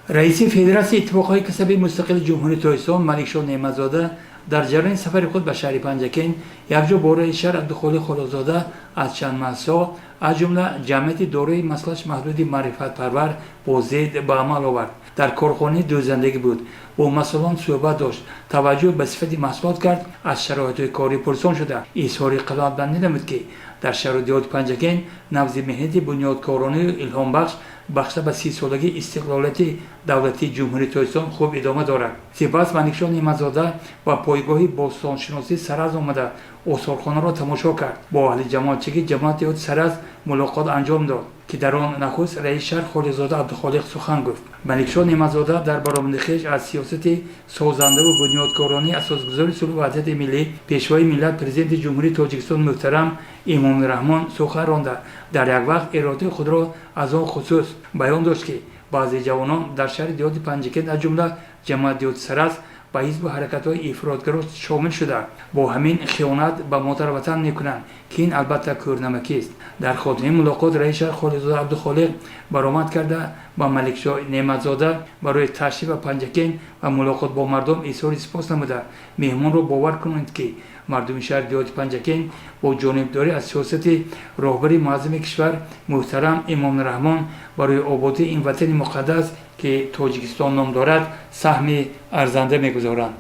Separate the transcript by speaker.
Speaker 1: رئیس فدراسیون اتفاقهای کسبی مستقل جمهوری ترکستان ملکشاه نعمت‌زاده در جریان سفر خود به شهر پنجکین یکجا باره شهر عبدالخالق خالقزاده از چند مسائل از جمله جمعیت دارای مسلک محدود معرفت پرور با ضد به عمل آورد. در کارخانه دوزندگی بود، با مسئولان صحبت داشت، توجه به صفت محصولات کرد، از شرایط کاری پرسان شده. اظهار قناعت نمود که در شهر دیهات پنجکین نبض مهنت بنیادکارانه الهام بخش به 30 سالگی استقلالیت دولتی جمهوری ترکستان خوب ادامه دارد. سپس ملکشاه نعمت‌زاده با پایگاه باستانشناسی سرز آمده آثارخانه را تماشا کرد. با اهل جماعتچگی جماعت دیهات سرز ملاقات انجام داد که در آن نخست رئیس شهر خالقزاده عبدالخالق سخن گفت. ملکشاه نعمت‌زاده در برآمد خویش از سیاست سازنده و بنیادکارانه اساسگذار صلح و وحدت ملی پیشوای ملت پرزیدنت جمهوری تاجیکستان محترم امام رحمان سخن رانده. در یک وقت اراده خود را از آن خصوص بیان داشت که بعضی جوانان در شهر دیهات پنجکین از جمله جماعت دیهات سرز به حزب و حرکت‌های افراطگرا شامل شده با همین خیانت به مادر وطن میکنند که این البته کورنمکی است. در خاتمه ملاقات رئیس شهر خالقزاده عبدالخالق برآمد کرده با ملکشاه نعمت‌زاده برای تشریف به پنجکین و ملاقات با مردم اظهار سپاس نموده مهمان را باور کنند که مردم شهر دیهات پنجکین با جانبداری از سیاست راهبر معظم کشور محترم امام رحمان برای آبادی این وطن مقدس که تاجیکستان نام دارد سهم ارزنده می‌گذارند.